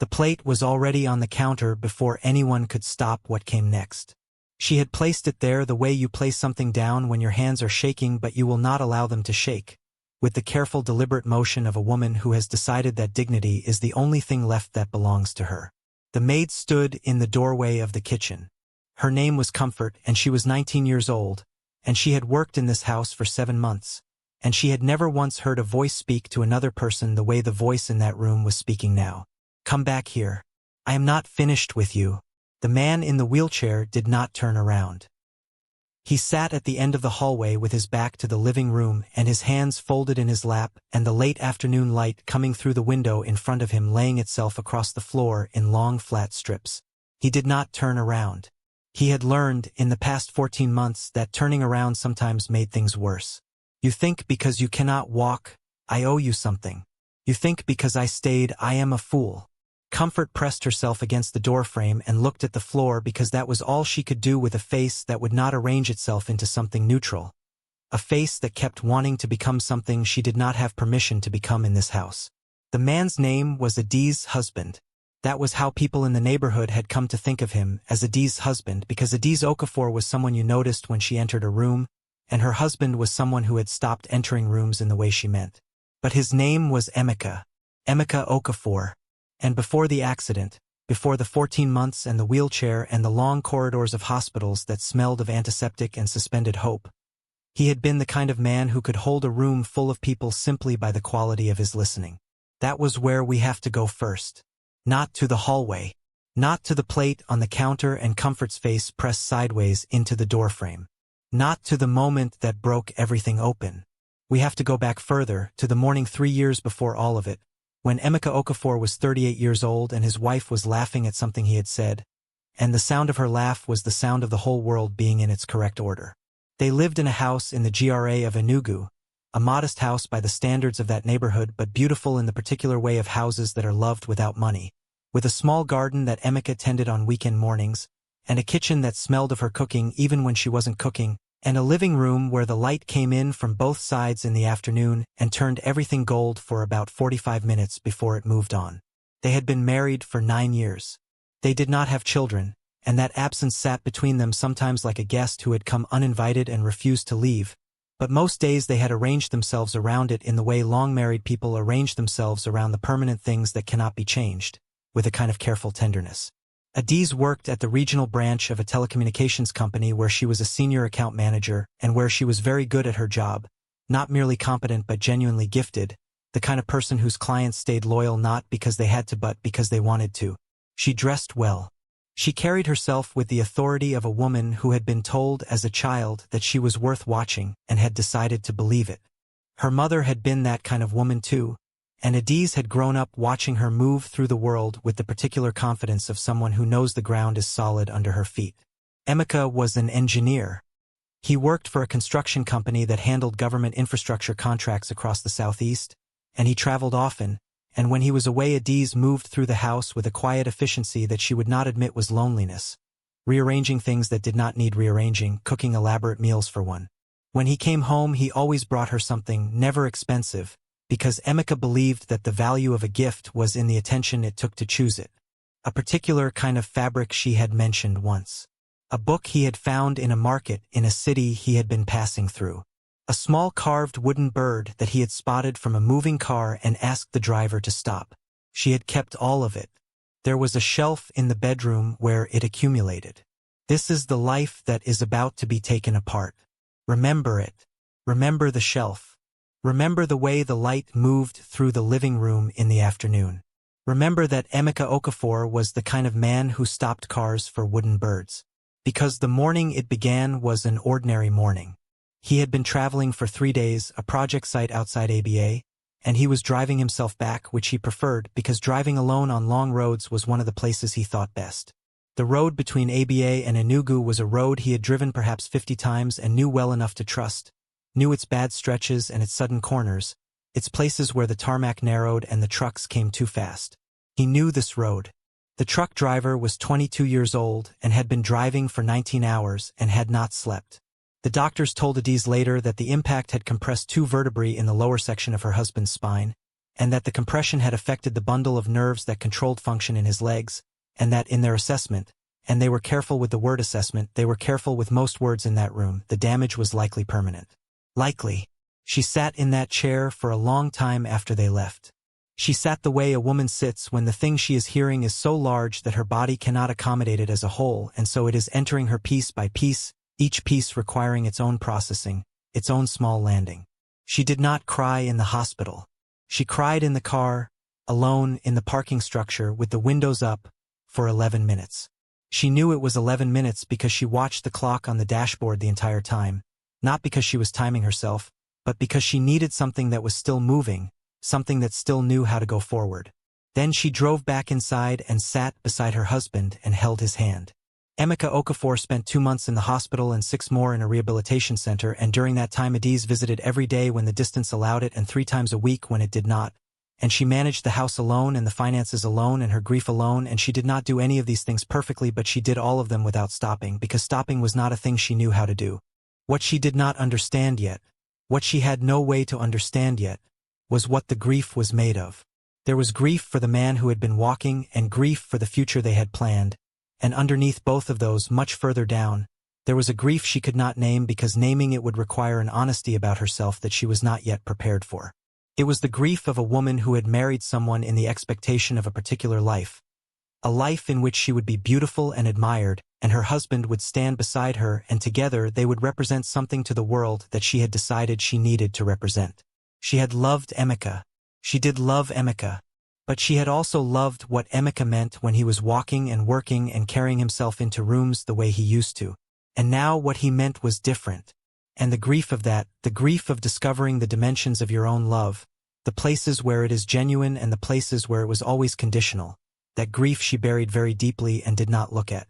The plate was already on the counter before anyone could stop what came next. She had placed it there the way you place something down when your hands are shaking but you will not allow them to shake, with the careful deliberate motion of a woman who has decided that dignity is the only thing left that belongs to her. The maid stood in the doorway of the kitchen. Her name was Comfort, and she was 19 years old, and she had worked in this house for 7 months, and she had never once heard a voice speak to another person the way the voice in that room was speaking now. "Come back here. I am not finished with you." The man in the wheelchair did not turn around. He sat at the end of the hallway with his back to the living room and his hands folded in his lap, and the late afternoon light coming through the window in front of him laying itself across the floor in long flat strips. He did not turn around. He had learned in the past 14 months that turning around sometimes made things worse. "You think because you cannot walk, I owe you something. You think because I stayed, I am a fool." Comfort pressed herself against the doorframe and looked at the floor because that was all she could do with a face that would not arrange itself into something neutral. A face that kept wanting to become something she did not have permission to become in this house. The man's name was Adi's husband. That was how people in the neighborhood had come to think of him, as Adi's husband, because Adi's Okafor was someone you noticed when she entered a room, and her husband was someone who had stopped entering rooms in the way she meant. But his name was Emeka Okafor. And before the accident, before the 14 months and the wheelchair and the long corridors of hospitals that smelled of antiseptic and suspended hope, he had been the kind of man who could hold a room full of people simply by the quality of his listening. That was where we have to go first. Not to the hallway. Not to the plate on the counter and Comfort's face pressed sideways into the doorframe. Not to the moment that broke everything open. We have to go back further, to the morning 3 years before all of it, when Emeka Okafor was 38 years old and his wife was laughing at something he had said, and the sound of her laugh was the sound of the whole world being in its correct order. They lived in a house in the GRA of Enugu, a modest house by the standards of that neighborhood but beautiful in the particular way of houses that are loved without money, with a small garden that Emeka tended on weekend mornings, and a kitchen that smelled of her cooking even when she wasn't cooking, and a living room where the light came in from both sides in the afternoon and turned everything gold for about 45 minutes before it moved on. They had been married for 9 years. They did not have children, and that absence sat between them sometimes like a guest who had come uninvited and refused to leave, but most days they had arranged themselves around it in the way long-married people arrange themselves around the permanent things that cannot be changed, with a kind of careful tenderness. Adiz worked at the regional branch of a telecommunications company where she was a senior account manager and where she was very good at her job, not merely competent but genuinely gifted, the kind of person whose clients stayed loyal not because they had to but because they wanted to. She dressed well. She carried herself with the authority of a woman who had been told as a child that she was worth watching and had decided to believe it. Her mother had been that kind of woman too, and Adiz had grown up watching her move through the world with the particular confidence of someone who knows the ground is solid under her feet. Emeka was an engineer. He worked for a construction company that handled government infrastructure contracts across the southeast, and he traveled often, and when he was away Adiz moved through the house with a quiet efficiency that she would not admit was loneliness, rearranging things that did not need rearranging, cooking elaborate meals for one. When he came home he always brought her something, never expensive, because Emeka believed that the value of a gift was in the attention it took to choose it. A particular kind of fabric she had mentioned once. A book he had found in a market in a city he had been passing through. A small carved wooden bird that he had spotted from a moving car and asked the driver to stop. She had kept all of it. There was a shelf in the bedroom where it accumulated. This is the life that is about to be taken apart. Remember it. Remember the shelf. Remember the way the light moved through the living room in the afternoon. Remember that Emeka Okafor was the kind of man who stopped cars for wooden birds. Because the morning it began was an ordinary morning. He had been traveling for 3 days, a project site outside ABA, and he was driving himself back, which he preferred because driving alone on long roads was one of the places he thought best. The road between ABA and Enugu was a road he had driven perhaps 50 times and knew well enough to trust. Knew its bad stretches and its sudden corners, its places where the tarmac narrowed and the trucks came too fast. He knew this road. The truck driver was 22 years old and had been driving for 19 hours and had not slept. The doctors told Adiz later that the impact had compressed 2 vertebrae in the lower section of her husband's spine, and that the compression had affected the bundle of nerves that controlled function in his legs, and that in their assessment, and they were careful with the word assessment, they were careful with most words in that room, the damage was likely permanent. Likely. She sat in that chair for a long time after they left. She sat the way a woman sits when the thing she is hearing is so large that her body cannot accommodate it as a whole, and so it is entering her piece by piece, each piece requiring its own processing, its own small landing. She did not cry in the hospital. She cried in the car, alone in the parking structure with the windows up, for 11 minutes. She knew it was 11 minutes because she watched the clock on the dashboard the entire time, not because she was timing herself, but because she needed something that was still moving, something that still knew how to go forward. Then she drove back inside and sat beside her husband and held his hand. Emeka Okafor spent 2 months in the hospital and 6 more in a rehabilitation center, and during that time Adiz visited every day when the distance allowed it and 3 times a week when it did not. And she managed the house alone and the finances alone and her grief alone, and she did not do any of these things perfectly, but she did all of them without stopping, because stopping was not a thing she knew how to do. What she did not understand yet, what she had no way to understand yet, was what the grief was made of. There was grief for the man who had been walking and grief for the future they had planned, and underneath both of those, much further down, there was a grief she could not name because naming it would require an honesty about herself that she was not yet prepared for. It was the grief of a woman who had married someone in the expectation of a particular life, a life in which she would be beautiful and admired, and her husband would stand beside her, and together they would represent something to the world that she had decided she needed to represent. She had loved Emeka. She did love Emeka. But she had also loved what Emeka meant when he was walking and working and carrying himself into rooms the way he used to. And now what he meant was different. And the grief of that, the grief of discovering the dimensions of your own love, the places where it is genuine and the places where it was always conditional, that grief she buried very deeply and did not look at.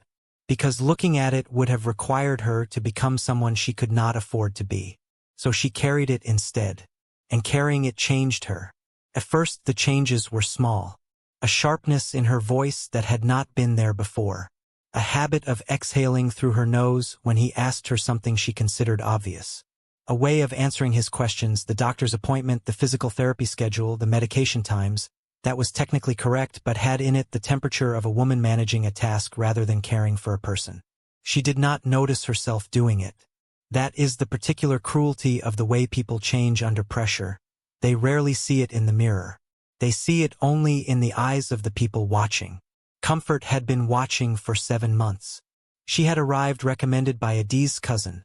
Because looking at it would have required her to become someone she could not afford to be. So she carried it instead. And carrying it changed her. At first the changes were small. A sharpness in her voice that had not been there before. A habit of exhaling through her nose when he asked her something she considered obvious. A way of answering his questions, the doctor's appointment, the physical therapy schedule, the medication times, that was technically correct but had in it the temperature of a woman managing a task rather than caring for a person. She did not notice herself doing it. That is the particular cruelty of the way people change under pressure. They rarely see it in the mirror. They see it only in the eyes of the people watching. Comfort had been watching for 7 months. She had arrived recommended by Adiz's cousin,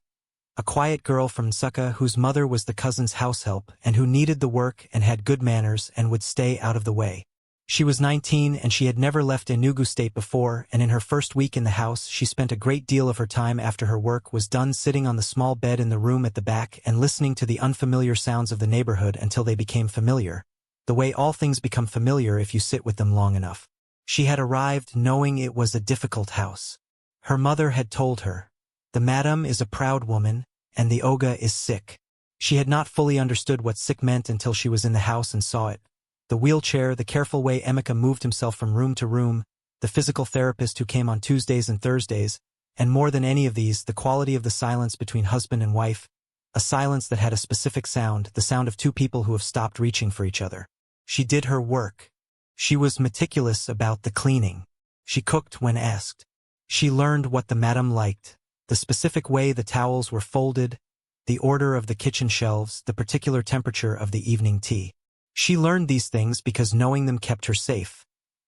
a quiet girl from Nsukka whose mother was the cousin's househelp and who needed the work and had good manners and would stay out of the way. She was 19 and she had never left Enugu State before, and in her first week in the house she spent a great deal of her time after her work was done sitting on the small bed in the room at the back and listening to the unfamiliar sounds of the neighborhood until they became familiar, the way all things become familiar if you sit with them long enough. She had arrived knowing it was a difficult house. Her mother had told her, "The madam is a proud woman, and the Oga is sick." She had not fully understood what sick meant until she was in the house and saw it. The wheelchair, the careful way Emeka moved himself from room to room, the physical therapist who came on Tuesdays and Thursdays, and more than any of these, the quality of the silence between husband and wife, a silence that had a specific sound, the sound of 2 people who have stopped reaching for each other. She did her work. She was meticulous about the cleaning. She cooked when asked. She learned what the madam liked, the specific way the towels were folded, the order of the kitchen shelves, the particular temperature of the evening tea. She learned these things because knowing them kept her safe.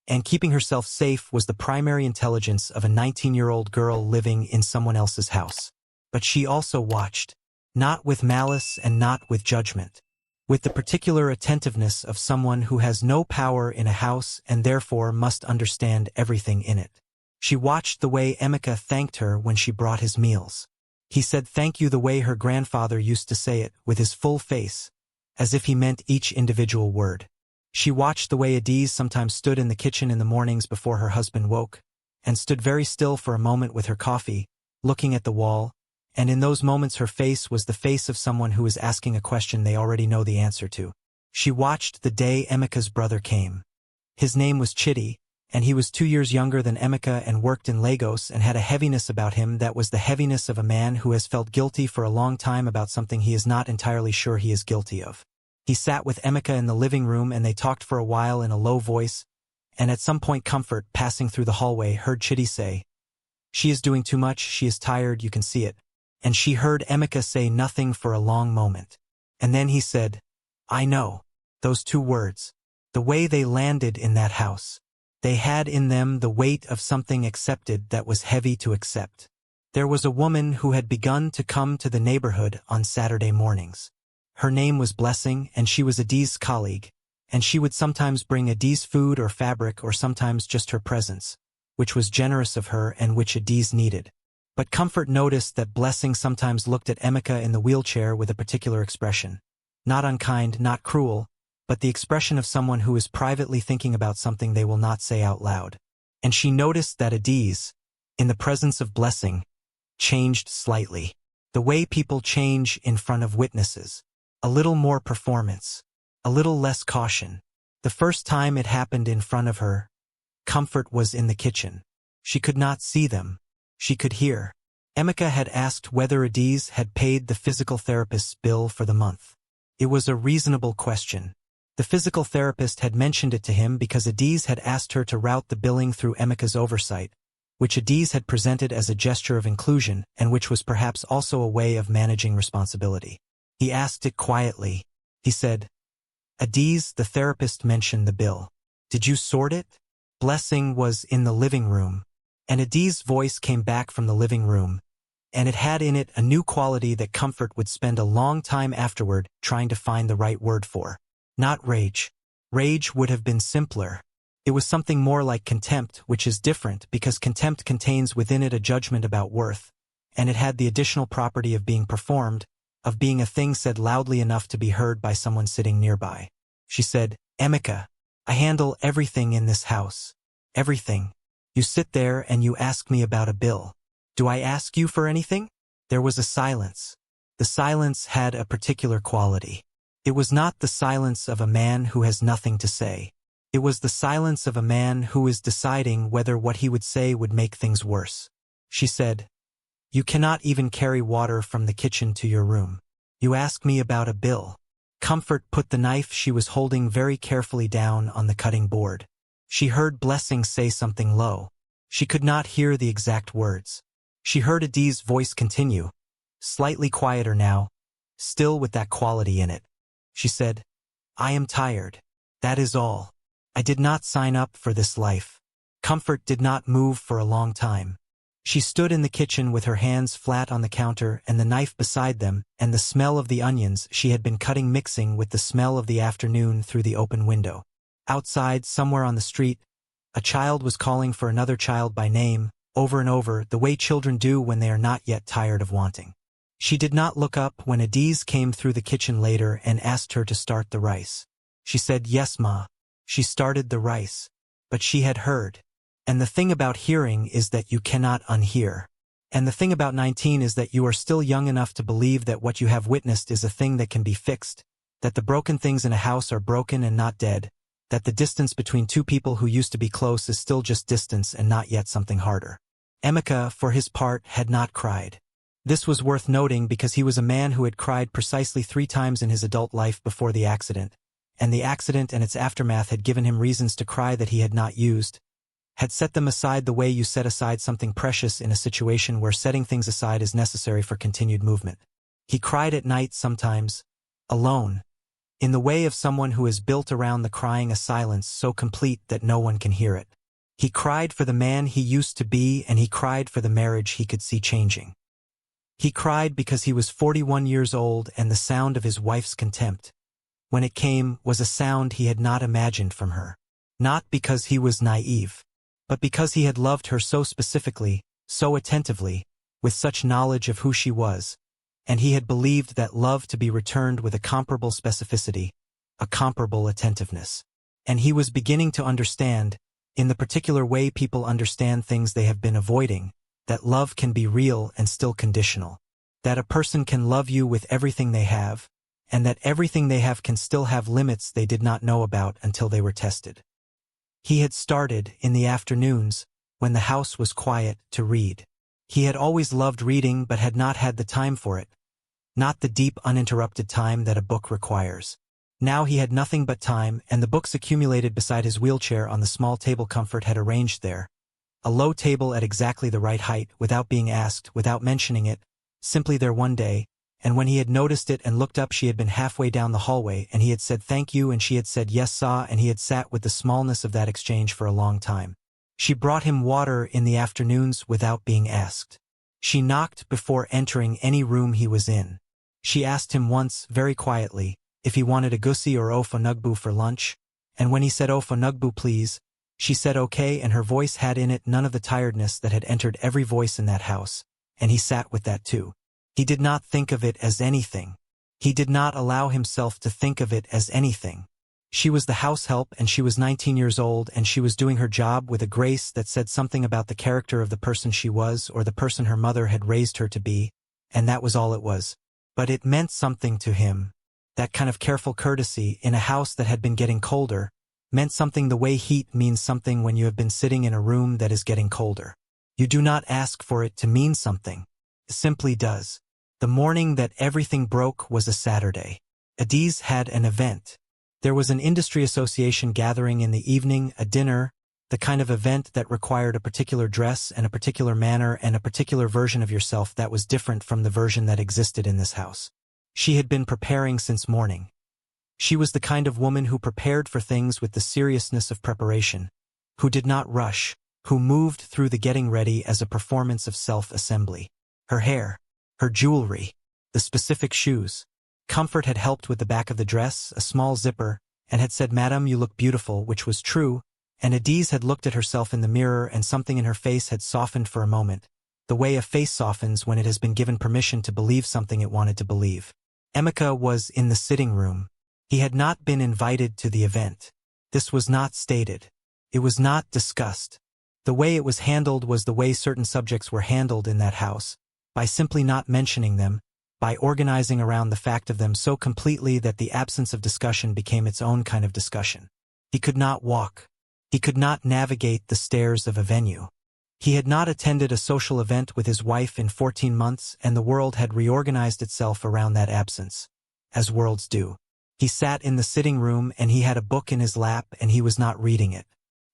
And keeping herself safe was the primary intelligence of a 19-year-old girl living in someone else's house. But she also watched, not with malice and not with judgment, with the particular attentiveness of someone who has no power in a house and therefore must understand everything in it. She watched the way Emeka thanked her when she brought his meals. He said thank you the way her grandfather used to say it, with his full face, as if he meant each individual word. She watched the way Adiz sometimes stood in the kitchen in the mornings before her husband woke, and stood very still for a moment with her coffee, looking at the wall, and in those moments her face was the face of someone who is asking a question they already know the answer to. She watched the day Emeka's brother came. His name was Chidi, and he was 2 years younger than Emeka and worked in Lagos and had a heaviness about him that was the heaviness of a man who has felt guilty for a long time about something he is not entirely sure he is guilty of. He sat with Emeka in the living room and they talked for a while in a low voice, and at some point Comfort, passing through the hallway, heard Chitty say, "She is doing too much, she is tired, you can see it." And she heard Emeka say nothing for a long moment. And then he said, "I know." Those two words. The way they landed in that house. They had in them the weight of something accepted that was heavy to accept. There was a woman who had begun to come to the neighborhood on Saturday mornings. Her name was Blessing, and she was Adi's colleague, and she would sometimes bring Adi's food or fabric or sometimes just her presence, which was generous of her and which Adi's needed. But Comfort noticed that Blessing sometimes looked at Emeka in the wheelchair with a particular expression. Not unkind, not cruel, but the expression of someone who is privately thinking about something they will not say out loud. And she noticed that Adi's, in the presence of Blessing, changed slightly. The way people change in front of witnesses. A little more performance. A little less caution. The first time it happened in front of her, Comfort was in the kitchen. She could not see them. She could hear. Emeka had asked whether Adi's had paid the physical therapist's bill for the month. It was a reasonable question. The physical therapist had mentioned it to him because Adi's had asked her to route the billing through Emeka's oversight, which Adi's had presented as a gesture of inclusion and which was perhaps also a way of managing responsibility. He asked it quietly. He said, "Adi's, the therapist mentioned the bill. Did you sort it?" Blessing was in the living room, and Adi's voice came back from the living room, and it had in it a new quality that Comfort would spend a long time afterward trying to find the right word for. Not rage. Rage would have been simpler. It was something more like contempt, which is different because contempt contains within it a judgment about worth, and it had the additional property of being performed, of being a thing said loudly enough to be heard by someone sitting nearby. She said, "Emeka, I handle everything in this house. Everything. You sit there and you ask me about a bill. Do I ask you for anything?" There was a silence. The silence had a particular quality. It was not the silence of a man who has nothing to say. It was the silence of a man who is deciding whether what he would say would make things worse. She said, "You cannot even carry water from the kitchen to your room. You ask me about a bill." Comfort put the knife she was holding very carefully down on the cutting board. She heard Blessing say something low. She could not hear the exact words. She heard Adi's voice continue, slightly quieter now, still with that quality in it. She said, "I am tired. That is all. I did not sign up for this life." Comfort did not move for a long time. She stood in the kitchen with her hands flat on the counter and the knife beside them, and the smell of the onions she had been cutting mixing with the smell of the afternoon through the open window. Outside, somewhere on the street, a child was calling for another child by name, over and over, the way children do when they are not yet tired of wanting. She did not look up when Adi's came through the kitchen later and asked her to start the rice. She said, "Yes, Ma." She started the rice. But she had heard. And the thing about hearing is that you cannot unhear. And the thing about 19 is that you are still young enough to believe that what you have witnessed is a thing that can be fixed, that the broken things in a house are broken and not dead, that the distance between two people who used to be close is still just distance and not yet something harder. Emeka, for his part, had not cried. This was worth noting because he was a man who had cried precisely 3 times in his adult life before the accident, and the accident and its aftermath had given him reasons to cry that he had not used, had set them aside the way you set aside something precious in a situation where setting things aside is necessary for continued movement. He cried at night sometimes, alone, in the way of someone who has built around the crying a silence so complete that no one can hear it. He cried for the man he used to be, and he cried for the marriage he could see changing. He cried because he was 41 years old, and the sound of his wife's contempt, when it came, was a sound he had not imagined from her. Not because he was naive, but because he had loved her so specifically, so attentively, with such knowledge of who she was, and he had believed that love to be returned with a comparable specificity, a comparable attentiveness. And he was beginning to understand, in the particular way people understand things they have been avoiding, that love can be real and still conditional, that a person can love you with everything they have, and that everything they have can still have limits they did not know about until they were tested. He had started, in the afternoons, when the house was quiet, to read. He had always loved reading but had not had the time for it, not the deep uninterrupted time that a book requires. Now he had nothing but time, and the books accumulated beside his wheelchair on the small table Comfort had arranged there. A low table at exactly the right height, without being asked, without mentioning it, simply there one day, and when he had noticed it and looked up she had been halfway down the hallway and he had said thank you and she had said yes sir, and he had sat with the smallness of that exchange for a long time. She brought him water in the afternoons without being asked. She knocked before entering any room he was in. She asked him once, very quietly, if he wanted a gussie or ofa nugbu for lunch, and when he said ofa nugbu please, she said okay, and her voice had in it none of the tiredness that had entered every voice in that house, and he sat with that too. He did not think of it as anything. He did not allow himself to think of it as anything. She was the house help and she was 19 years old and she was doing her job with a grace that said something about the character of the person she was or the person her mother had raised her to be, and that was all it was. But it meant something to him. That kind of careful courtesy in a house that had been getting colder meant something the way heat means something when you have been sitting in a room that is getting colder. You do not ask for it to mean something. It simply does. The morning that everything broke was a Saturday. Adiz had an event. There was an industry association gathering in the evening, a dinner, the kind of event that required a particular dress and a particular manner and a particular version of yourself that was different from the version that existed in this house. She had been preparing since morning. She was the kind of woman who prepared for things with the seriousness of preparation, who did not rush, who moved through the getting ready as a performance of self-assembly. Her hair, her jewelry, the specific shoes. Comfort had helped with the back of the dress, a small zipper, and had said, "Madam, you look beautiful," which was true, and Adiz had looked at herself in the mirror and something in her face had softened for a moment, the way a face softens when it has been given permission to believe something it wanted to believe. Emeka was in the sitting room. He had not been invited to the event. This was not stated. It was not discussed. The way it was handled was the way certain subjects were handled in that house, by simply not mentioning them, by organizing around the fact of them so completely that the absence of discussion became its own kind of discussion. He could not walk. He could not navigate the stairs of a venue. He had not attended a social event with his wife in 14 months, and the world had reorganized itself around that absence, as worlds do. He sat in the sitting room and he had a book in his lap and he was not reading it.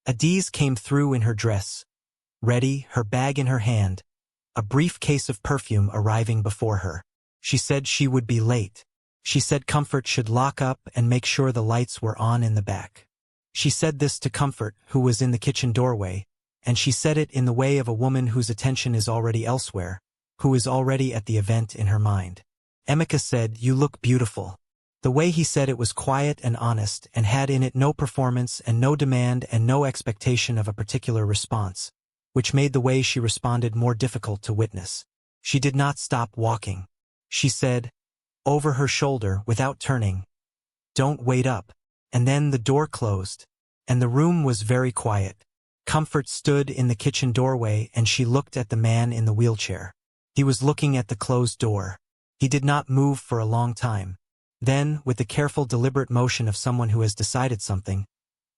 Adiz came through in her dress, ready, her bag in her hand, a brief case of perfume arriving before her. She said she would be late. She said Comfort should lock up and make sure the lights were on in the back. She said this to Comfort, who was in the kitchen doorway, and she said it in the way of a woman whose attention is already elsewhere, who is already at the event in her mind. Emeka said, "You look beautiful." The way he said it was quiet and honest and had in it no performance and no demand and no expectation of a particular response, which made the way she responded more difficult to witness. She did not stop walking. She said, over her shoulder, without turning, "Don't wait up." And then the door closed, and the room was very quiet. Comfort stood in the kitchen doorway and she looked at the man in the wheelchair. He was looking at the closed door. He did not move for a long time. Then, with the careful, deliberate motion of someone who has decided something,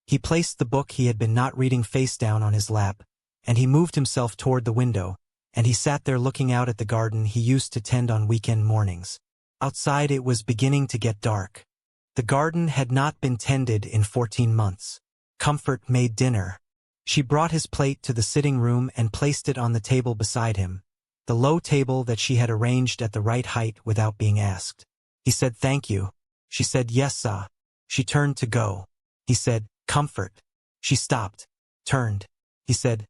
he placed the book he had been not reading face down on his lap, and he moved himself toward the window, and he sat there looking out at the garden he used to tend on weekend mornings. Outside it was beginning to get dark. The garden had not been tended in 14 months. Comfort made dinner. She brought his plate to the sitting room and placed it on the table beside him, the low table that she had arranged at the right height without being asked. He said, "Thank you." She said, "Yes, sir." She turned to go. He said, "Comfort." She stopped, turned. He said,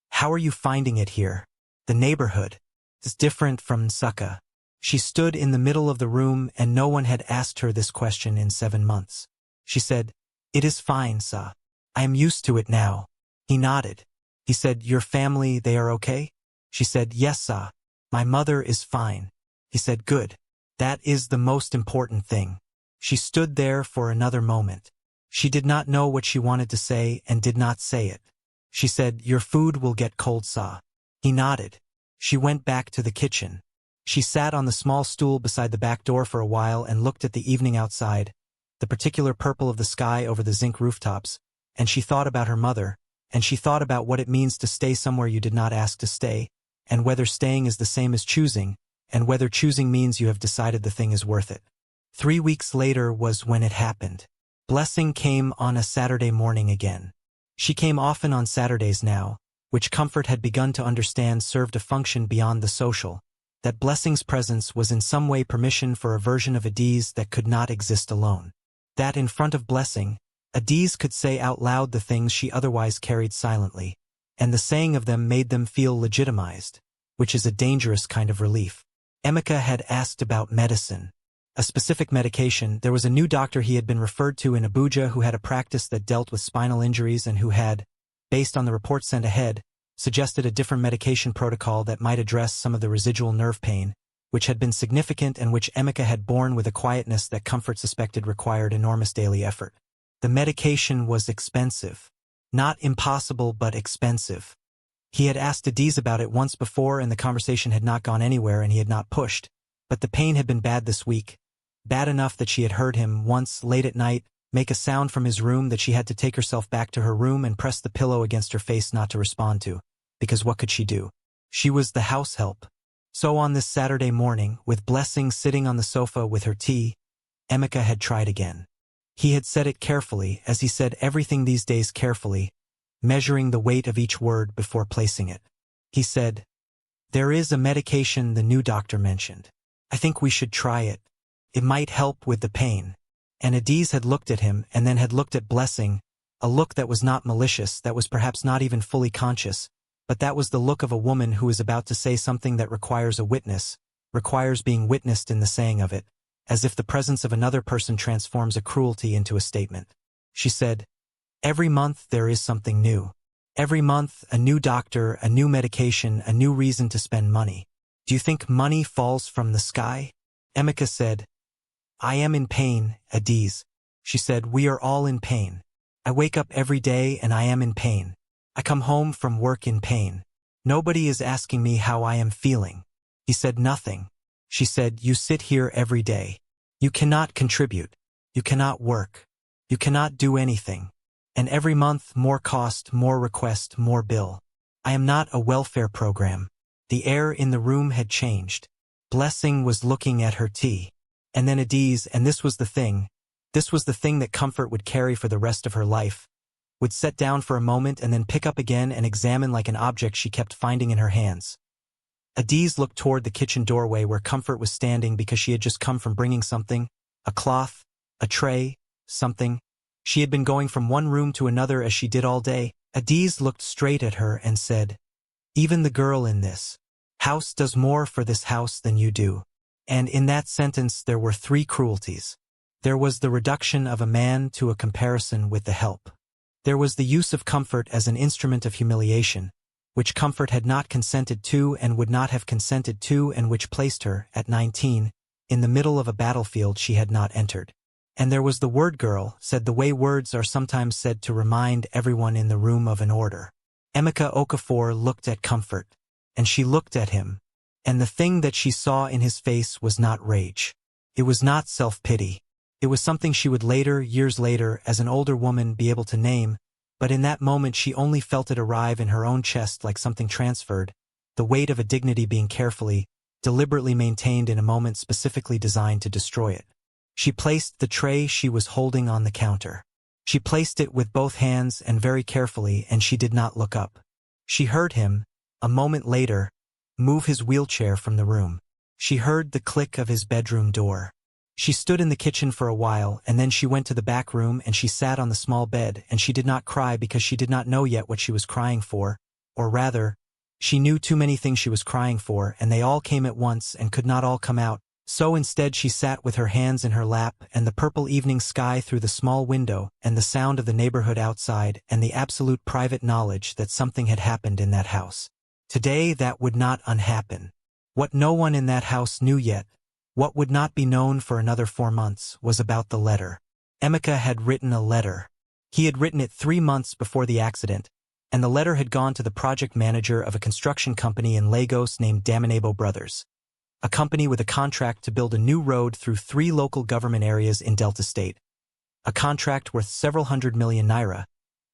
"How are you finding it here? The neighborhood is different from Nsukka." She stood in the middle of the room and no one had asked her this question in 7 months. She said, "It is fine, sir. I am used to it now." He nodded. He said, "Your family, they are okay?" She said, "Yes, sir. My mother is fine." He said, "Good. That is the most important thing." She stood there for another moment. She did not know what she wanted to say and did not say it. She said, "Your food will get cold, sir." He nodded. She went back to the kitchen. She sat on the small stool beside the back door for a while and looked at the evening outside, the particular purple of the sky over the zinc rooftops, and she thought about her mother, and she thought about what it means to stay somewhere you did not ask to stay, and whether staying is the same as choosing, and whether choosing means you have decided the thing is worth it. 3 weeks later was when it happened. Blessing came on a Saturday morning again. She came often on Saturdays now, which Comfort had begun to understand served a function beyond the social, that Blessing's presence was in some way permission for a version of Adiz that could not exist alone. That in front of Blessing, Adiz could say out loud the things she otherwise carried silently, and the saying of them made them feel legitimized, which is a dangerous kind of relief. Emeka had asked about medicine. A specific medication. There was a new doctor he had been referred to in Abuja who had a practice that dealt with spinal injuries and who had, based on the report sent ahead, suggested a different medication protocol that might address some of the residual nerve pain, which had been significant and which Emeka had borne with a quietness that Comfort suspected required enormous daily effort. The medication was expensive. Not impossible, but expensive. He had asked Adiz about it once before and the conversation had not gone anywhere and he had not pushed, but the pain had been bad this week, bad enough that she had heard him once, late at night, make a sound from his room that she had to take herself back to her room and press the pillow against her face not to respond to, because what could she do? She was the house help. So on this Saturday morning, with Blessing sitting on the sofa with her tea, Emeka had tried again. He had said it carefully, as he said everything these days carefully, measuring the weight of each word before placing it. He said, "There is a medication the new doctor mentioned. I think we should try it. It might help with the pain." And Adiz had looked at him and then had looked at Blessing, a look that was not malicious, that was perhaps not even fully conscious, but that was the look of a woman who is about to say something that requires a witness, requires being witnessed in the saying of it, as if the presence of another person transforms a cruelty into a statement. She said, "Every month there is something new. Every month a new doctor, a new medication, a new reason to spend money. Do you think money falls from the sky?" Emeka said, "I am in pain, Adiz." She said, "We are all in pain. I wake up every day and I am in pain. I come home from work in pain. Nobody is asking me how I am feeling." He said nothing. She said, "You sit here every day. You cannot contribute. You cannot work. You cannot do anything. And every month more cost, more request, more bill. I am not a welfare program." The air in the room had changed. Blessing was looking at her tea. And then Adiz, and this was the thing that Comfort would carry for the rest of her life, would set down for a moment and then pick up again and examine like an object she kept finding in her hands. Adiz looked toward the kitchen doorway where Comfort was standing because she had just come from bringing something, a cloth, a tray, something. She had been going from one room to another as she did all day. Adiz looked straight at her and said, "Even the girl in this house does more for this house than you do." And in that sentence there were three cruelties. There was the reduction of a man to a comparison with the help. There was the use of Comfort as an instrument of humiliation, which Comfort had not consented to and would not have consented to and which placed her, at 19, in the middle of a battlefield she had not entered. And there was the word girl, said the way words are sometimes said to remind everyone in the room of an order. Emeka Okafor looked at Comfort, and she looked at him, and the thing that she saw in his face was not rage. It was not self-pity. It was something she would later, years later, as an older woman be able to name, but in that moment she only felt it arrive in her own chest like something transferred, the weight of a dignity being carefully, deliberately maintained in a moment specifically designed to destroy it. She placed the tray she was holding on the counter. She placed it with both hands and very carefully, and she did not look up. She heard him, a moment later, move his wheelchair from the room. She heard the click of his bedroom door. She stood in the kitchen for a while, and then she went to the back room and she sat on the small bed, and she did not cry because she did not know yet what she was crying for, or rather, she knew too many things she was crying for, and they all came at once and could not all come out. So instead she sat with her hands in her lap and the purple evening sky through the small window and the sound of the neighborhood outside and the absolute private knowledge that something had happened in that house. Today that would not unhappen. What no one in that house knew yet, what would not be known for another 4 months, was about the letter. Emeka had written a letter. He had written it 3 months before the accident, and the letter had gone to the project manager of a construction company in Lagos named Daminabo Brothers, a company with a contract to build a new road through 3 local government areas in Delta State. A contract worth several hundred million naira,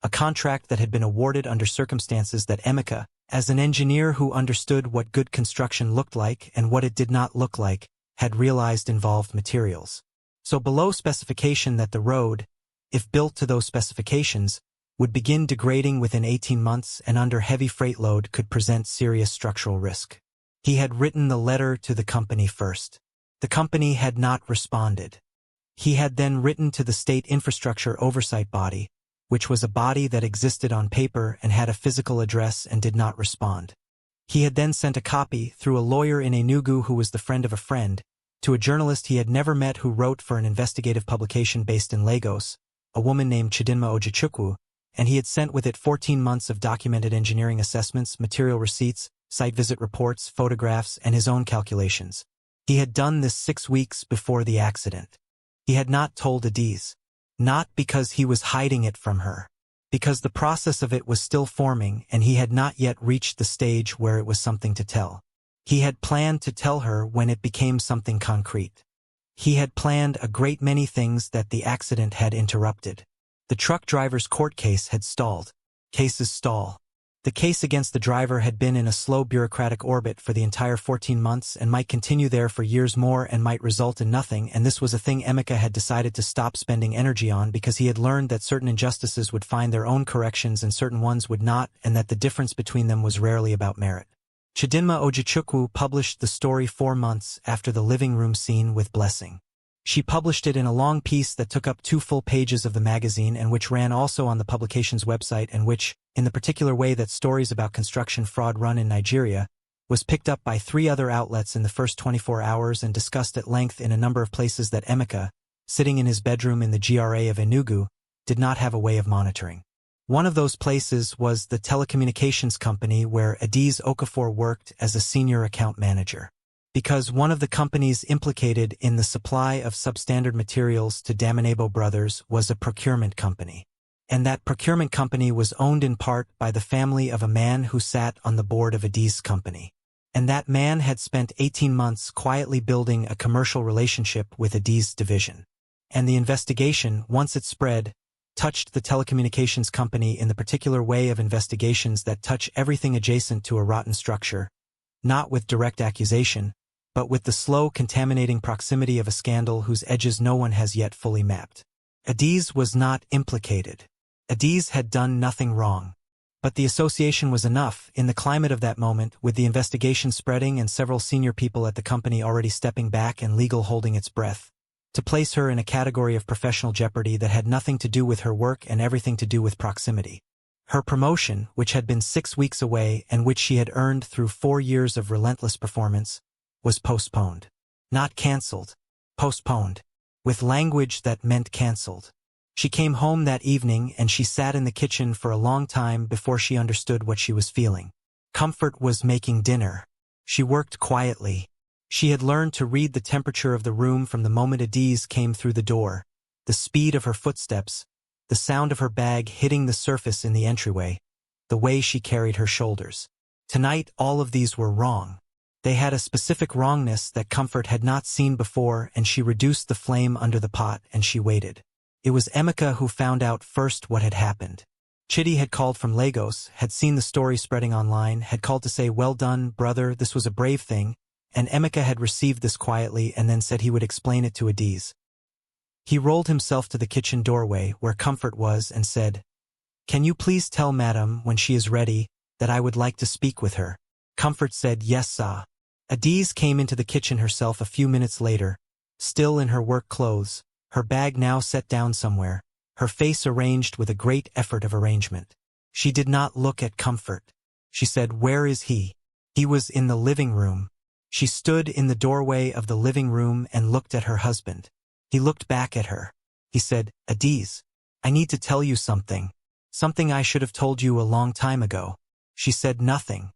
a contract that had been awarded under circumstances that Emeka, as an engineer who understood what good construction looked like and what it did not look like, had realized involved materials. so below specification that the road, if built to those specifications, would begin degrading within 18 months and under heavy freight load could present serious structural risk. He had written the letter to the company first. The company had not responded. He had then written to the State Infrastructure Oversight Body, which was a body that existed on paper and had a physical address and did not respond. He had then sent a copy, through a lawyer in Enugu who was the friend of a friend, to a journalist he had never met who wrote for an investigative publication based in Lagos, a woman named Chidinma Ojachukwu, and he had sent with it 14 months of documented engineering assessments, material receipts, site visit reports, photographs, and his own calculations. He had done this 6 weeks before the accident. He had not told Adiz. Not because he was hiding it from her. Because the process of it was still forming and he had not yet reached the stage where it was something to tell. He had planned to tell her when it became something concrete. He had planned a great many things that the accident had interrupted. The truck driver's court case had stalled. Cases stall. The case against the driver had been in a slow bureaucratic orbit for the entire 14 months and might continue there for years more and might result in nothing, and this was a thing Emeka had decided to stop spending energy on because he had learned that certain injustices would find their own corrections and certain ones would not, and that the difference between them was rarely about merit. Chidinma Ojachukwu published the story 4 months after the living room scene with Blessing. She published it in a long piece that took up 2 full pages of the magazine and which ran also on the publication's website and which, in the particular way that stories about construction fraud run in Nigeria, was picked up by 3 other outlets in the first 24 hours and discussed at length in a number of places that Emeka, sitting in his bedroom in the GRA of Enugu, did not have a way of monitoring. One of those places was the telecommunications company where Adiz Okafor worked as a senior account manager. Because one of the companies implicated in the supply of substandard materials to Damanebo Brothers was a procurement company. And that procurement company was owned in part by the family of a man who sat on the board of Adiz's company. And that man had spent 18 months quietly building a commercial relationship with Adiz's division. And the investigation, once it spread, touched the telecommunications company in the particular way of investigations that touch everything adjacent to a rotten structure, not with direct accusation, but with the slow, contaminating proximity of a scandal whose edges no one has yet fully mapped. Adiz was not implicated. Adiz had done nothing wrong. But the association was enough, in the climate of that moment, with the investigation spreading and several senior people at the company already stepping back and legal holding its breath, to place her in a category of professional jeopardy that had nothing to do with her work and everything to do with proximity. Her promotion, which had been 6 weeks away and which she had earned through 4 years of relentless performance, was postponed. Not cancelled. Postponed. With language that meant cancelled. She came home that evening and she sat in the kitchen for a long time before she understood what she was feeling. Comfort was making dinner. She worked quietly. She had learned to read the temperature of the room from the moment Adiz came through the door, the speed of her footsteps, the sound of her bag hitting the surface in the entryway, the way she carried her shoulders. Tonight all of these were wrong. They had a specific wrongness that Comfort had not seen before, and she reduced the flame under the pot and she waited. It was Emeka who found out first what had happened. Chidi had called from Lagos, had seen the story spreading online, had called to say, "Well done, brother, this was a brave thing," and Emeka had received this quietly and then said he would explain it to Adiz. He rolled himself to the kitchen doorway where Comfort was and said, "Can you please tell Madam, when she is ready, that I would like to speak with her?" Comfort said, "Yes, sir." Adiz came into the kitchen herself a few minutes later, still in her work clothes, her bag now set down somewhere, her face arranged with a great effort of arrangement. She did not look at Comfort. She said, "Where is he?" He was in the living room. She stood in the doorway of the living room and looked at her husband. He looked back at her. He said, "Adiz, I need to tell you something. Something I should have told you a long time ago." She said nothing.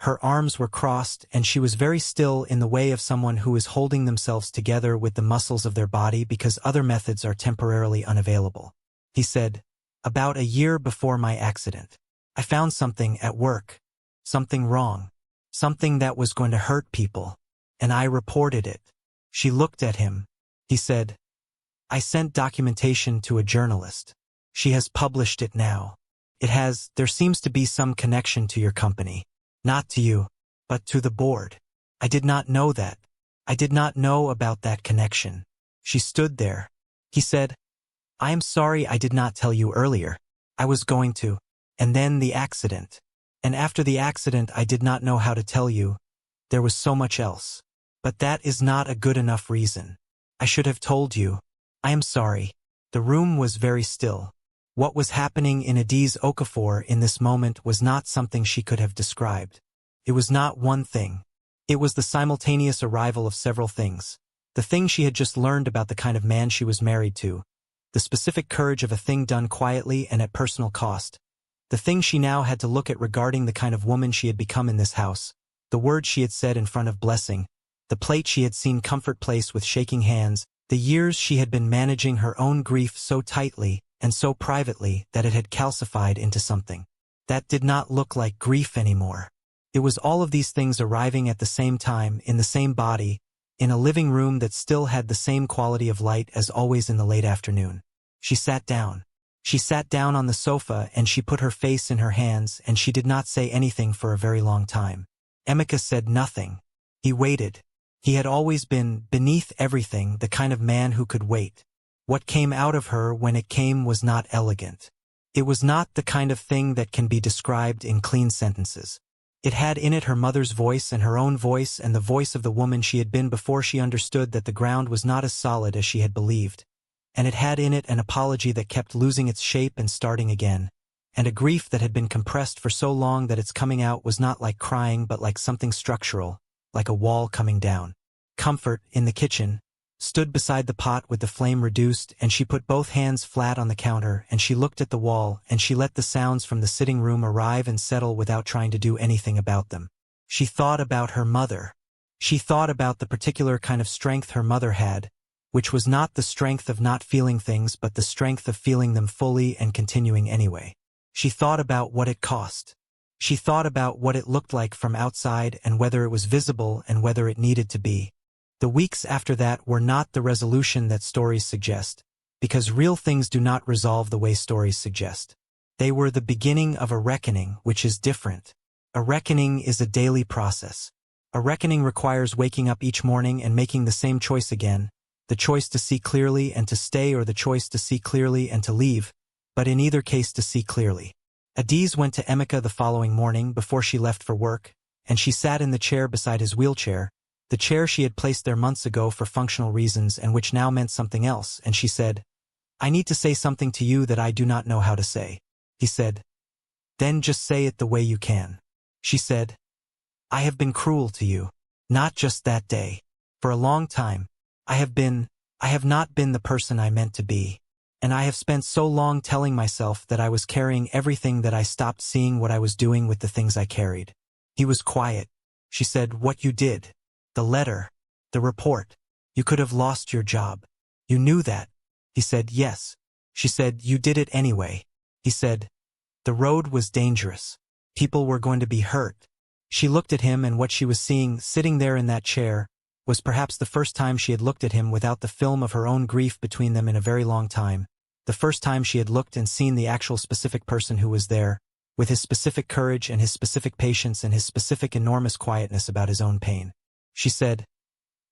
Her arms were crossed and she was very still, in the way of someone who is holding themselves together with the muscles of their body because other methods are temporarily unavailable. He said, "About a year before my accident, I found something at work. Something wrong. Something that was going to hurt people. And I reported it." She looked at him. He said, "I sent documentation to a journalist. She has published it now. There seems to be some connection to your company. Not to you, but to the board. I did not know that. I did not know about that connection." She stood there. He said, "I am sorry I did not tell you earlier. I was going to. And then the accident. And after the accident I did not know how to tell you. There was so much else. But that is not a good enough reason. I should have told you. I am sorry." The room was very still. What was happening in Adiz Okafor in this moment was not something she could have described. It was not one thing. It was the simultaneous arrival of several things. The thing she had just learned about the kind of man she was married to. The specific courage of a thing done quietly and at personal cost. The thing she now had to look at regarding the kind of woman she had become in this house. The words she had said in front of Blessing. The plate she had seen Comfort place with shaking hands. The years she had been managing her own grief so tightly and so privately that it had calcified into something that did not look like grief anymore. It was all of these things arriving at the same time, in the same body, in a living room that still had the same quality of light as always in the late afternoon. She sat down. She sat down on the sofa and she put her face in her hands and she did not say anything for a very long time. Emeka said nothing. He waited. He had always been, beneath everything, the kind of man who could wait. What came out of her when it came was not elegant. It was not the kind of thing that can be described in clean sentences. It had in it her mother's voice and her own voice and the voice of the woman she had been before she understood that the ground was not as solid as she had believed. And it had in it an apology that kept losing its shape and starting again, and a grief that had been compressed for so long that its coming out was not like crying but like something structural, like a wall coming down. Comfort, in the kitchen, stood beside the pot with the flame reduced, and she put both hands flat on the counter and she looked at the wall and she let the sounds from the sitting room arrive and settle without trying to do anything about them. She thought about her mother. She thought about the particular kind of strength her mother had, which was not the strength of not feeling things but the strength of feeling them fully and continuing anyway. She thought about what it cost. She thought about what it looked like from outside and whether it was visible and whether it needed to be. The weeks after that were not the resolution that stories suggest, because real things do not resolve the way stories suggest. They were the beginning of a reckoning, which is different. A reckoning is a daily process. A reckoning requires waking up each morning and making the same choice again, the choice to see clearly and to stay or the choice to see clearly and to leave, but in either case to see clearly. Adiz went to Emeka the following morning before she left for work, and she sat in the chair beside his wheelchair, the chair she had placed there months ago for functional reasons and which now meant something else, and she said, "I need to say something to you that I do not know how to say." He said, "Then just say it the way you can." She said, "I have been cruel to you. Not just that day. For a long time. I have not been the person I meant to be. And I have spent so long telling myself that I was carrying everything that I stopped seeing what I was doing with the things I carried." He was quiet. She said, "What you did. The letter. The report. You could have lost your job. You knew that." He said, "Yes." She said, "You did it anyway." He said, "The road was dangerous. People were going to be hurt." She looked at him, and what she was seeing, sitting there in that chair, was perhaps the first time she had looked at him without the film of her own grief between them in a very long time, the first time she had looked and seen the actual specific person who was there, with his specific courage and his specific patience and his specific enormous quietness about his own pain. She said,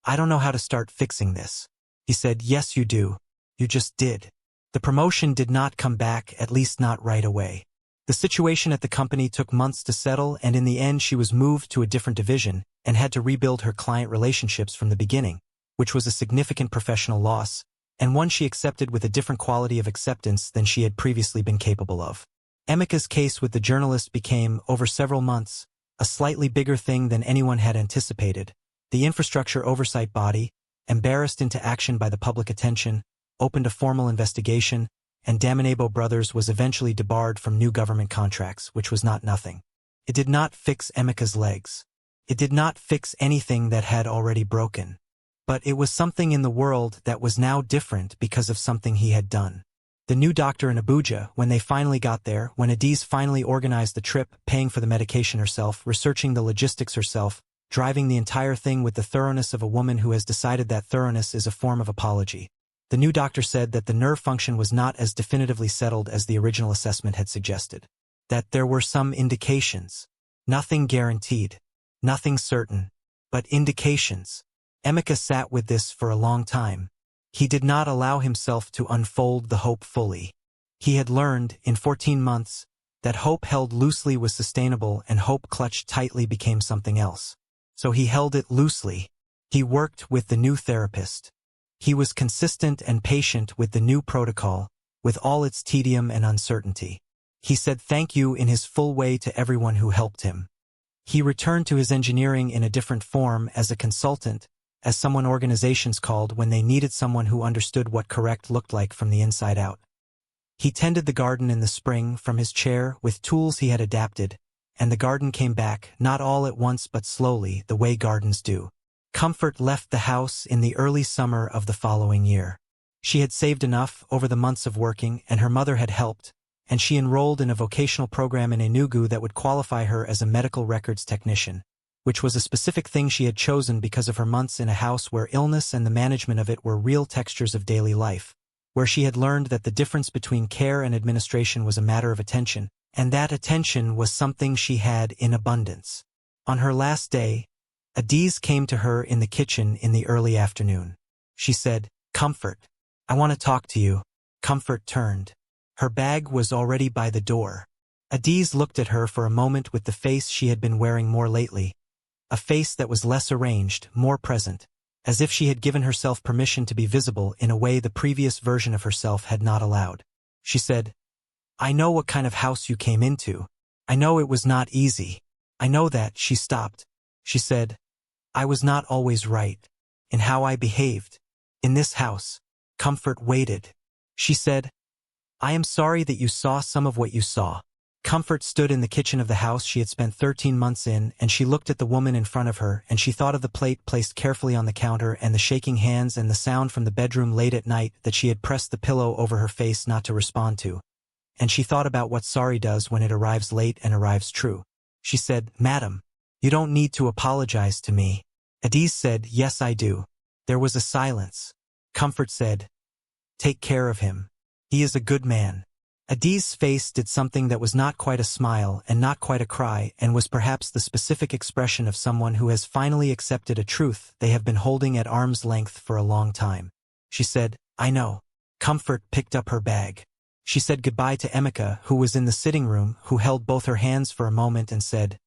"I don't know how to start fixing this." He said, "Yes, you do. You just did." The promotion did not come back, at least not right away. The situation at the company took months to settle, and in the end she was moved to a different division and had to rebuild her client relationships from the beginning, which was a significant professional loss, and one she accepted with a different quality of acceptance than she had previously been capable of. Emeka's case with the journalist became, over several months, a slightly bigger thing than anyone had anticipated. The infrastructure oversight body, embarrassed into action by the public attention, opened a formal investigation, and Damanebo Brothers was eventually debarred from new government contracts, which was not nothing. It did not fix Emeka's legs. It did not fix anything that had already broken. But it was something in the world that was now different because of something he had done. The new doctor in Abuja, when they finally got there, when Adiz finally organized the trip, paying for the medication herself, researching the logistics herself, driving the entire thing with the thoroughness of a woman who has decided that thoroughness is a form of apology. The new doctor said that the nerve function was not as definitively settled as the original assessment had suggested. That there were some indications. Nothing guaranteed. Nothing certain. But indications. Emeka sat with this for a long time. He did not allow himself to unfold the hope fully. He had learned, in 14 months, that hope held loosely was sustainable and hope clutched tightly became something else. So he held it loosely. He worked with the new therapist. He was consistent and patient with the new protocol, with all its tedium and uncertainty. He said thank you in his full way to everyone who helped him. He returned to his engineering in a different form as a consultant, as someone organizations called when they needed someone who understood what correct looked like from the inside out. He tended the garden in the spring from his chair with tools he had adapted, and the garden came back, not all at once but slowly, the way gardens do. Comfort left the house in the early summer of the following year. She had saved enough over the months of working, and her mother had helped, and she enrolled in a vocational program in Enugu that would qualify her as a medical records technician, which was a specific thing she had chosen because of her months in a house where illness and the management of it were real textures of daily life, where she had learned that the difference between care and administration was a matter of attention, and that attention was something she had in abundance. On her last day, Adiz came to her in the kitchen in the early afternoon. She said, "Comfort, I want to talk to you." Comfort turned. Her bag was already by the door. Adiz looked at her for a moment with the face she had been wearing more lately, a face that was less arranged, more present, as if she had given herself permission to be visible in a way the previous version of herself had not allowed. She said, "I know what kind of house you came into. I know it was not easy. I know that." She stopped. She said, "I was not always right in how I behaved in this house." Comfort waited. She said, "I am sorry that you saw some of what you saw." Comfort stood in the kitchen of the house she had spent 13 months in, and she looked at the woman in front of her, and she thought of the plate placed carefully on the counter and the shaking hands and the sound from the bedroom late at night that she had pressed the pillow over her face not to respond to. And she thought about what sorry does when it arrives late and arrives true. She said, "Madam, you don't need to apologize to me." Adiz said, "Yes, I do." There was a silence. Comfort said, "Take care of him. He is a good man." Adiz's face did something that was not quite a smile and not quite a cry, and was perhaps the specific expression of someone who has finally accepted a truth they have been holding at arm's length for a long time. She said, "I know." Comfort picked up her bag. She said goodbye to Emeka, who was in the sitting room, who held both her hands for a moment and said,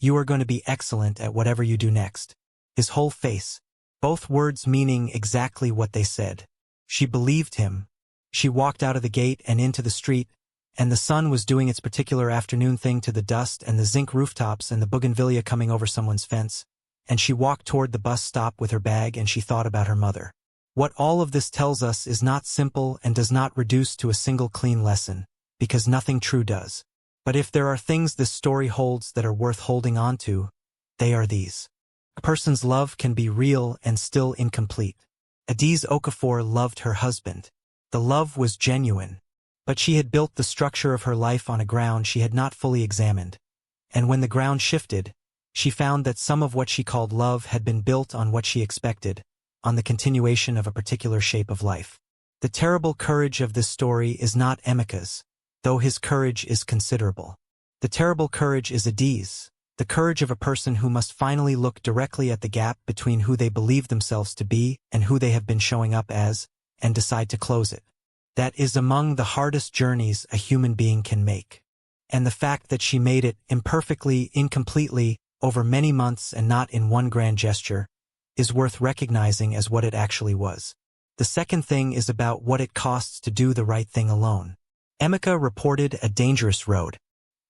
"You are going to be excellent at whatever you do next." His whole face, both words meaning exactly what they said. She believed him. She walked out of the gate and into the street, and the sun was doing its particular afternoon thing to the dust and the zinc rooftops and the bougainvillea coming over someone's fence, and she walked toward the bus stop with her bag, and she thought about her mother. What all of this tells us is not simple and does not reduce to a single clean lesson, because nothing true does. But if there are things this story holds that are worth holding on to, they are these. A person's love can be real and still incomplete. Adiz Okafor loved her husband. The love was genuine, but she had built the structure of her life on a ground she had not fully examined. And when the ground shifted, she found that some of what she called love had been built on what she expected, on the continuation of a particular shape of life. The terrible courage of this story is not Emeka's, though his courage is considerable. The terrible courage is Adiz's, the courage of a person who must finally look directly at the gap between who they believe themselves to be and who they have been showing up as, and decide to close it. That is among the hardest journeys a human being can make. And the fact that she made it imperfectly, incompletely, over many months and not in one grand gesture, is worth recognizing as what it actually was. The second thing is about what it costs to do the right thing alone. Emeka reported a dangerous road.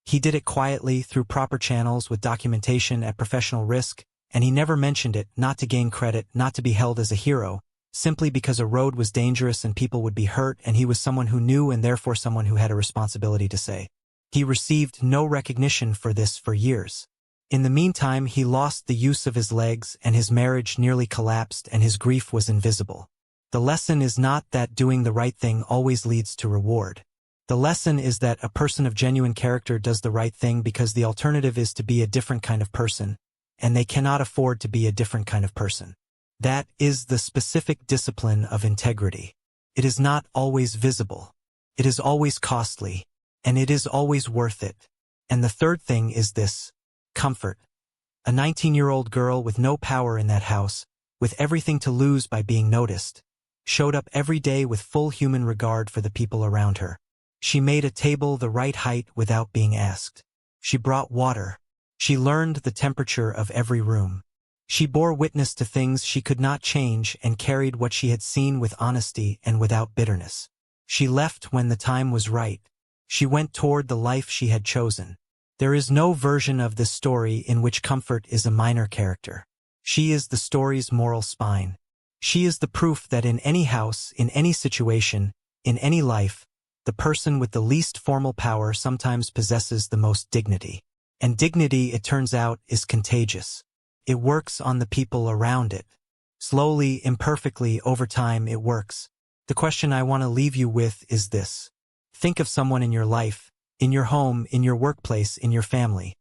He did it quietly, through proper channels, with documentation at professional risk, and he never mentioned it, not to gain credit, not to be held as a hero, simply because a road was dangerous and people would be hurt, and he was someone who knew and therefore someone who had a responsibility to say. He received no recognition for this for years. In the meantime, he lost the use of his legs, and his marriage nearly collapsed, and his grief was invisible. The lesson is not that doing the right thing always leads to reward. The lesson is that a person of genuine character does the right thing because the alternative is to be a different kind of person, and they cannot afford to be a different kind of person. That is the specific discipline of integrity. It is not always visible. It is always costly, and it is always worth it. And the third thing is this: comfort. A 19-year-old girl with no power in that house, with everything to lose by being noticed, showed up every day with full human regard for the people around her. She made a table the right height without being asked. She brought water. She learned the temperature of every room. She bore witness to things she could not change and carried what she had seen with honesty and without bitterness. She left when the time was right. She went toward the life she had chosen. There is no version of this story in which comfort is a minor character. She is the story's moral spine. She is the proof that in any house, in any situation, in any life, the person with the least formal power sometimes possesses the most dignity. And dignity, it turns out, is contagious. It works on the people around it. Slowly, imperfectly, over time, it works. The question I want to leave you with is this. Think of someone in your life, in your home, in your workplace, in your family.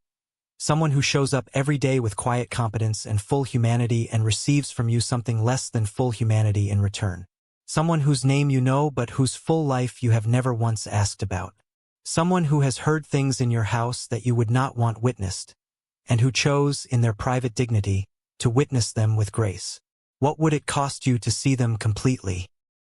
Someone who shows up every day with quiet competence and full humanity and receives from you something less than full humanity in return. Someone whose name you know but whose full life you have never once asked about. Someone who has heard things in your house that you would not want witnessed, and who chose, in their private dignity, to witness them with grace. What would it cost you to see them completely?